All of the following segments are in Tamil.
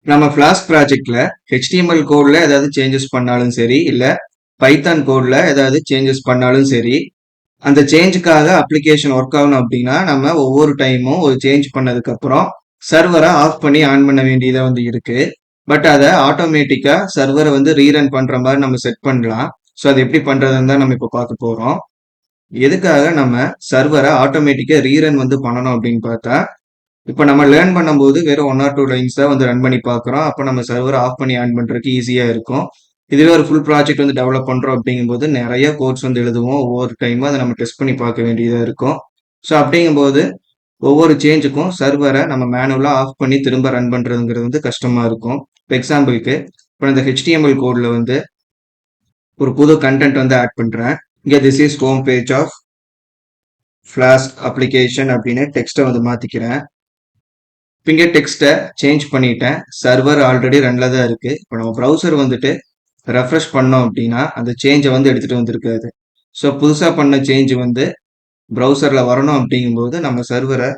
நம்ம ஃபிளாஸ்க் ப்ராஜெக்ட்ல HTML கோட்ல ஏதாவது சேஞ்சஸ் பண்ணாலும் சரி, இல்ல பைத்தான் கோட்ல ஏதாவது சேஞ்சஸ் பண்ணாலும் சரி, அந்த சேஞ்சுக்காக அப்ளிகேஷன் ஒர்க் ஆகணும் அப்படின்னா நம்ம ஒவ்வொரு டைமும் ஒரு சேஞ்ச் பண்ணதுக்கு அப்புறம் சர்வரை ஆஃப் பண்ணி ஆன் பண்ண வேண்டியதா இருக்கு. பட் அதை ஆட்டோமேட்டிக்கா சர்வரை ரீரன் பண்ற மாதிரி நம்ம செட் பண்ணலாம். ஸோ அது எப்படி பண்றதுன்னு தான் நம்ம இப்போ பார்க்க போறோம். எதுக்காக நம்ம சர்வரை ஆட்டோமேட்டிக்கா ரீரன் பண்ணணும் அப்படின்னு பார்த்தா, இப்போ நம்ம லேர்ன் பண்ணும்போது வெறும் 1 or 2 லைன்ஸ் தான் ரன் பண்ணி பார்க்குறோம். அப்போ நம்ம சர்வர் ஆஃப் பண்ணி ஆன் பண்ணுறதுக்கு ஈஸியாக இருக்கும். இதுவே ஒரு ஃபுல் ப்ராஜெக்ட் டெவலப் பண்ணுறோம் அப்படிங்கும்போது நிறைய கோட்ஸ் எழுதுவோம். ஒவ்வொரு டைமும் அதை நம்ம டெஸ்ட் பண்ணி பார்க்க வேண்டியதாக இருக்கும். ஸோ அப்படிங்கும்போது ஒவ்வொரு சேஞ்சுக்கும் சர்வரை நம்ம மேனுவலாக ஆஃப் பண்ணி திரும்ப ரன் பண்ணுறதுங்கிறது கஷ்டமாக இருக்கும். இப்போ எக்ஸாம்பிளுக்கு இப்போ இந்த HTML கோடில் ஒரு புது கண்டென்ட் ஆட் பண்ணுறேன். இங்கே this is home page of Flask application அப்படின்னு டெக்ஸ்ட்டை மாற்றிக்கிறேன். இங்கே டெக்ஸ்ட்டை சேஞ்ச் பண்ணிட்டேன். சர்வர் ஆல்ரெடி ரன்ல தான் இருக்கு. இப்போ நம்ம ப்ரௌசர் ரெஃப்ரெஷ் பண்ணோம் அப்படின்னா அந்த சேஞ்சை எடுத்துட்டு வந்திருக்காது. ஸோ புதுசாக பண்ண சேஞ்ச் ப்ரௌசர்ல வரணும் அப்படிங்கும்போது நம்ம சர்வரை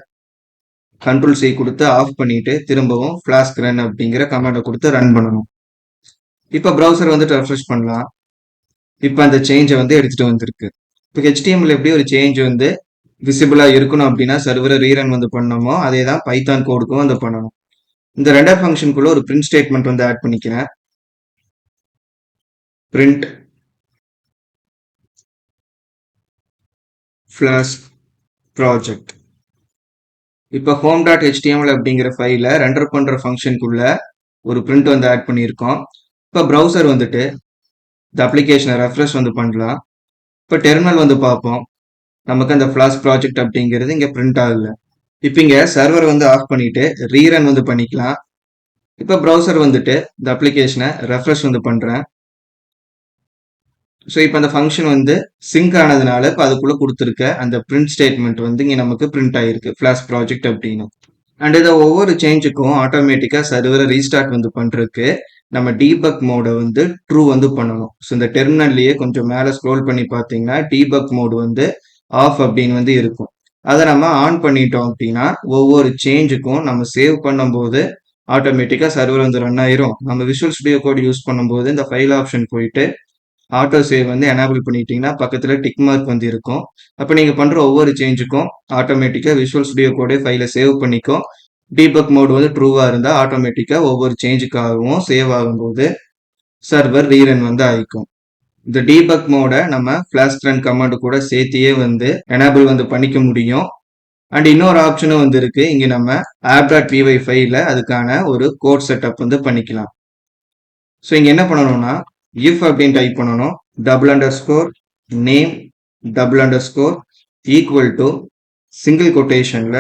Ctrl+C கொடுத்து ஆஃப் பண்ணிட்டு திரும்பவும் ஃபிளாஸ்க் ரன் அப்படிங்கிற கமாண்டை கொடுத்து ரன் பண்ணணும். இப்போ ப்ரௌசர் ரெஃப்ரெஷ் பண்ணலாம். இப்போ அந்த சேஞ்சை எடுத்துட்டு வந்திருக்கு. இப்போ HTML எப்படி ஒரு சேஞ்ச் விசிபிளா இருக்கணும் அப்படின்னா சர்வரை ரீரன் பண்ணணுமோ அதே தான் பைத்தான் கோடுக்கும் பண்ணணும். இந்த ரெண்டர் ஃபங்க்ஷனுக்குள்ள ஒரு பிரிண்ட் ஸ்டேட்மெண்ட் ஆட் பண்ணிக்கிறேன். Print Flask project. இப்போ home.html அப்படிங்கிற ஃபைல ரெண்டர் பண்ற ஃபங்க்ஷனுக்குள்ள ஒரு பிரிண்ட் ஆட் பண்ணியிருக்கோம். இப்போ ப்ரௌசர் இந்த அப்ளிகேஷனை ரெஃப்ரெஷ் பண்ணலாம். இப்போ டெர்மினல் பார்ப்போம். நமக்கு அந்த ஃபிளாஸ்க் ப்ராஜெக்ட் அப்படிங்கிறது இங்கே பிரிண்ட் ஆகல. இப்போ இங்கே சர்வர் ஆஃப் பண்ணிட்டு ரீரன் பண்ணிக்கலாம். இப்போ ப்ரௌசர் இந்த அப்ளிகேஷனை ரெஃப்ரெஷ் பண்றேன். ஸோ இப்போ அந்த ஃபங்க்ஷன் சிங்க் ஆனதுனால இப்போ அதுக்குள்ள கொடுத்துருக்க அந்த பிரிண்ட் ஸ்டேட்மெண்ட் இங்கே நமக்கு பிரிண்ட் ஆயிருக்கு ஃபிளாஸ்க் ப்ராஜெக்ட் அப்படின்னு. அண்ட் இதை ஒவ்வொரு சேஞ்சுக்கும் ஆட்டோமேட்டிக்காக சர்வரை ரீஸ்டார்ட் பண்றதுக்கு நம்ம டீபக் மோடை ட்ரூ பண்ணணும். ஸோ இந்த டெர்மினல்லையே கொஞ்சம் மேலே ஸ்க்ரோல் பண்ணி பார்த்தீங்கன்னா டீபக் மோடு ஆஃப் அப்படின்னு இருக்கும். அதை நம்ம ஆன் பண்ணிட்டோம் அப்படின்னா ஒவ்வொரு சேஞ்சுக்கும் நம்ம சேவ் பண்ணும்போது ஆட்டோமேட்டிக்காக சர்வர் ரன் ஆயிரும். நம்ம விஷுவல் ஸ்டுடியோ கோட் யூஸ் பண்ணும்போது இந்த ஃபைல் ஆப்ஷன் போயிட்டு ஆட்டோ சேவ் எனேபிள் பண்ணிட்டீங்கன்னா பக்கத்துல டிக் மார்க் இருக்கும். அப்போ நீங்க பண்ற ஒவ்வொரு சேஞ்சுக்கும் ஆட்டோமேட்டிக்கா விஷுவல் ஸ்டுடியோ கோடே ஃபைலை சேவ் பண்ணிக்கும். டீபக் மோட் ட்ரூவா இருந்தா ஆட்டோமேட்டிக்கா ஒவ்வொரு சேஞ்சுக்காகவும் சேவ் ஆகும்போது சர்வர் ரீரன் ஆயிக்கும். இந்த டீபக் மோட நம்ம ஃபிளாஸ்க் ரன் கமாண்ட் கூட சேர்த்தியே எனேபிள் பண்ணிக்க முடியும். அண்ட் இன்னொரு ஆப்ஷனும் இருக்கு. இங்க நம்ம app.py ஃபைல அதுக்கான ஒரு கோட் செட்டப் பண்ணிக்கலாம். ஸோ இங்க என்ன பண்ணணும்னா if அப்படின்னு டைப் பண்ணணும். _name _equal to சிங்கிள் கொட்டேஷன்ல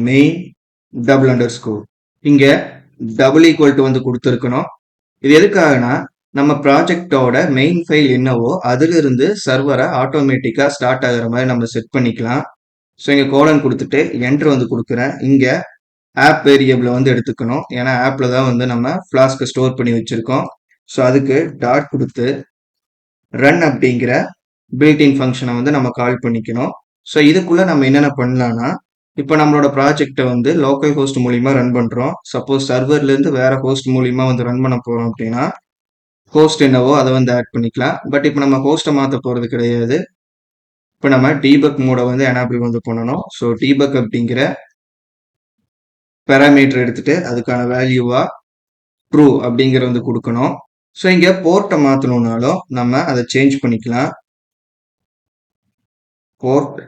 _main இங்க டபுள் ஈக்குவல் டு கொடுத்துருக்கணும். இது எதுக்காகனா நம்ம ப்ராஜெக்டோட மெயின் ஃபைல் என்னவோ அதுல இருந்து சர்வரை ஆட்டோமேட்டிக்கா ஸ்டார்ட் ஆகுற மாதிரி நம்ம செட் பண்ணிக்கலாம். ஸோ இங்க கோலன் கொடுத்துட்டு என்டர் கொடுக்குறேன். இங்க ஆப் வேரியபிள் எடுத்துக்கணும். ஏன்னா ஆப்ல தான் நம்ம ஃபிளாஸ்க் ஸ்டோர் பண்ணி வச்சிருக்கோம். ஸோ அதுக்கு டாட் கொடுத்து ரன் அப்படிங்கிற பில்டின் ஃபங்க்ஷனை நம்ம கால் பண்ணிக்கணும். ஸோ இதுக்குள்ள நம்ம என்னென்ன பண்ணலாம்னா இப்போ நம்மளோட ப்ராஜெக்டை லோக்கல் ஹோஸ்ட் மூலியமா ரன் பண்றோம். சப்போஸ் சர்வர்ல இருந்து வேற ஹோஸ்ட் மூலியமா ரன் பண்ண போறோம் அப்படின்னா ஹோஸ்ட் என்னவோ அதை ஆட் பண்ணிக்கலாம். பட் இப்போ நம்ம ஹோஸ்ட்டை மாற்ற போறது கிடையாது. இப்போ நம்ம டீபக் மோட எனேபிள் பண்ணணும். ஸோ டீபக் அப்படிங்கிற பேராமீட்டர் எடுத்துட்டு அதுக்கான வேல்யூவா ட்ரூ அப்படிங்கிற கொடுக்கணும். ஸோ இங்க போர்ட்டை மாற்றணும்னாலும் நம்ம அதை சேஞ்ச் பண்ணிக்கலாம். போர்ட்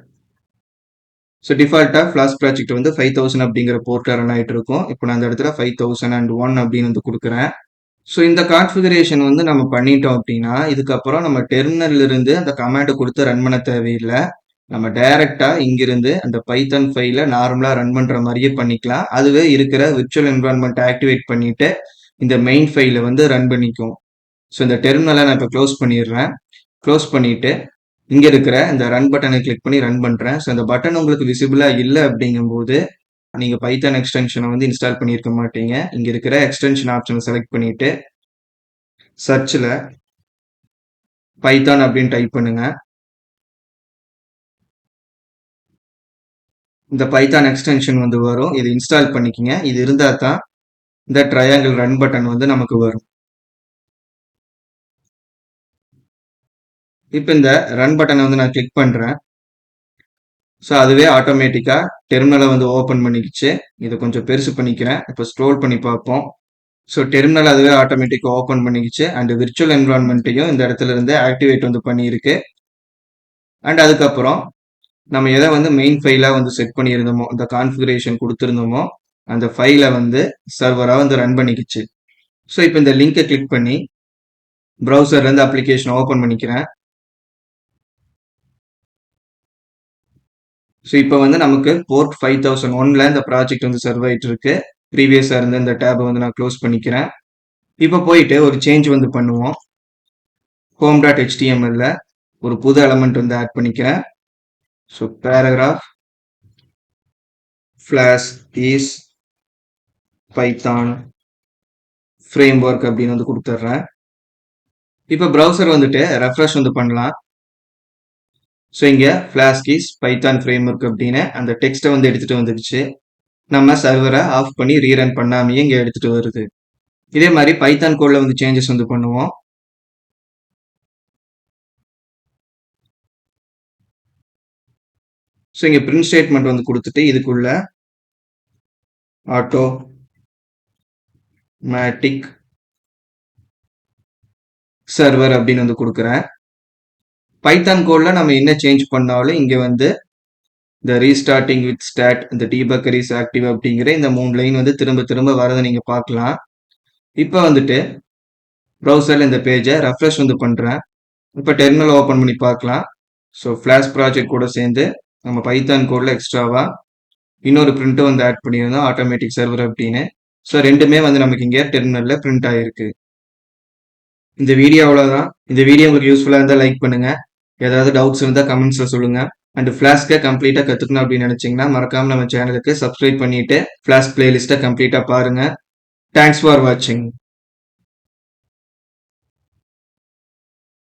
ஸோ டிஃபால்ட்டாக ஃபிளாஸ்க் ப்ராஜெக்ட் 5000 அப்படிங்கிற போர்ட்டில் ரன் ஆகிட்டு இருக்கும். இப்போ நான் அந்த இடத்துல 5001 அப்படின்னு கொடுக்குறேன். ஸோ இந்த கான்ஃபிகரேஷன் நம்ம பண்ணிட்டோம் அப்படின்னா இதுக்கப்புறம் நம்ம டெர்மினல்ல இருந்து அந்த கமாண்டை கொடுத்து ரன் பண்ண தேவையில்லை. நம்ம டைரக்டா இங்கிருந்து அந்த பைத்தான் ஃபைல நார்மலா ரன் பண்ற மாதிரியே பண்ணிக்கலாம். அதுவே இருக்கிற விர்ச்சுவல் என்வரான்மெண்ட் ஆக்டிவேட் பண்ணிட்டு இந்த மெயின் ஃபைல ரன் பண்ணிக்கும். ஸோ இந்த டெர்மினலை நான் இப்போ க்ளோஸ் பண்ணிடுறேன். க்ளோஸ் பண்ணிட்டு இங்க இருக்கிற இந்த ரன் பட்டனை கிளிக் பண்ணி ரன் பண்றேன். ஸோ இந்த பட்டன் உங்களுக்கு விசிபிளா இல்லை அப்படிங்கும்போது நீங்க பைத்தான் எக்ஸ்டென்ஷனை இன்ஸ்டால் பண்ணியிருக்க மாட்டீங்க. இங்க இருக்கிற எக்ஸ்டென்ஷன் ஆப்ஷனை செலக்ட் பண்ணிட்டு சர்ச்ல பைத்தான் அப்படின்னு டைப் பண்ணுங்க. இந்த பைத்தான் எக்ஸ்டென்ஷன் வரும். இது இன்ஸ்டால் பண்ணிக்கங்க. இது இருந்தா தான் இந்த ட்ரையாங்கிள் ரன் பட்டன் வந்து நமக்கு வரும். இப்போ இந்த ரன் பட்டனை வந்து நான் கிளிக் பண்றேன். ஸோ அதுவே ஆட்டோமேட்டிக்கா டெர்மினலை வந்து ஓப்பன் பண்ணிக்கிச்சு. இதை கொஞ்சம் பெருசு பண்ணிக்கிறேன். இப்போ ஸ்க்ரோல் பண்ணி பார்ப்போம். ஸோ டெர்மினல் அதுவே ஆட்டோமேட்டிக்காக ஓப்பன் பண்ணிக்கிச்சு. அண்ட் விர்ச்சுவல் என்விரான்மெண்ட்டையும் இந்த இடத்துல இருந்து ஆக்டிவேட் வந்து பண்ணியிருக்கு. அண்ட் அதுக்கப்புறம் நம்ம எதை வந்து மெயின் ஃபைலாக வந்து செட் பண்ணியிருந்தோமோ, இந்த கான்ஃபிகரேஷன் கொடுத்துருந்தோமோ, அந்த ஃபைலை வந்து சர்வராக வந்து ரன் பண்ணிக்கிச்சு. ஸோ இப்போ இந்த லிங்கை கிளிக் பண்ணி ப்ரௌசர்லேருந்து அப்ளிகேஷன் ஓப்பன் பண்ணிக்கிறேன். ஸோ இப்போ வந்து நமக்கு போர்ட் 5001ல இந்த ப்ராஜெக்ட் வந்து சர்வ் ஆயிட்டு இருக்கு. ப்ரீவியஸாக இருந்த இந்த டேபை வந்து நான் க்ளோஸ் பண்ணிக்கிறேன். இப்போ போயிட்டு ஒரு சேஞ்ச் வந்து பண்ணுவோம். home.htmlல ஒரு புது எலமெண்ட் வந்து ஆட் பண்ணிக்கிறேன். So paragraph flash is Python framework அப்படின்னு வந்து கொடுத்துட்றேன். இப்போ ப்ரௌசர் வந்துட்டு ரெஃப்ரெஷ் வந்து பண்ணலாம். ஸோ இங்கே ஃபிளாஷ் இஸ் பைத்தான் ஃப்ரேம்வொர்க் அப்படின்னு அந்த டெக்ஸ்ட்டை வந்து எடுத்துகிட்டு வந்துடுச்சு. நம்ம சர்வரை ஆஃப் பண்ணி ரீரன் பண்ணாமையே இங்கே எடுத்துகிட்டு வருது. இதே மாதிரி பைத்தான் கோடில் வந்து சேஞ்சஸ் வந்து பண்ணுவோம். ஸோ இங்கே பிரிண்ட் ஸ்டேட்மெண்ட் வந்து கொடுத்துட்டு இதுக்குள்ள ஆட்டோமேட்டிக் சர்வர் அப்படின்னு வந்து கொடுக்குறேன். பைத்தான் கோடில் நம்ம என்ன சேஞ்ச் பண்ணாலும் இங்கே வந்து இந்த ரீஸ்டார்டிங் வித் ஸ்டாட், இந்த டீபக்கர் இஸ் ஆக்டிவ் அப்படிங்கிற இந்த 3 லைன் வந்து திரும்ப திரும்ப வரதை நீங்கள் பார்க்கலாம். இப்போ வந்துட்டு ப்ரௌசரில் இந்த பேஜை ரெஃப்ரெஷ் வந்து பண்ணுறேன். இப்போ டெர்மினல் ஓப்பன் பண்ணி பார்க்கலாம். ஸோ ஃப்ளாஷ் ப்ராஜெக்ட் கூட சேர்ந்து நம்ம பைத்தான் கோடில் எக்ஸ்ட்ராவாக இன்னொரு பிரிண்ட்டும் வந்து ஆட் பண்ணியிருந்தோம், ஆட்டோமேட்டிக் சர்வர் அப்படின்னு. ஸோ ரெண்டுமே வந்து நமக்கு இங்கே டெர்மினலில் பிரிண்ட் ஆகிருக்கு. இந்த வீடியோ அவ்வளோதான். இந்த வீடியோ உங்களுக்கு யூஸ்ஃபுல்லாக இருந்தால் லைக் பண்ணுங்கள். ஏதாவது டவுட்ஸ் இருந்தால் கமெண்ட்ஸில் சொல்லுங்கள். அண்ட் ஃப்ளாஷ்கை கம்ப்ளீட்டாக கற்றுக்கணும் அப்படின்னு நினச்சிங்கன்னா மறக்காமல் நம்ம சேனலுக்கு சப்ஸ்கிரைப் பண்ணிவிட்டு ஃப்ளாஷ் பிளேலிஸ்ட்டை கம்ப்ளீட்டாக பாருங்கள். தேங்க்ஸ் ஃபார் வாட்சிங்.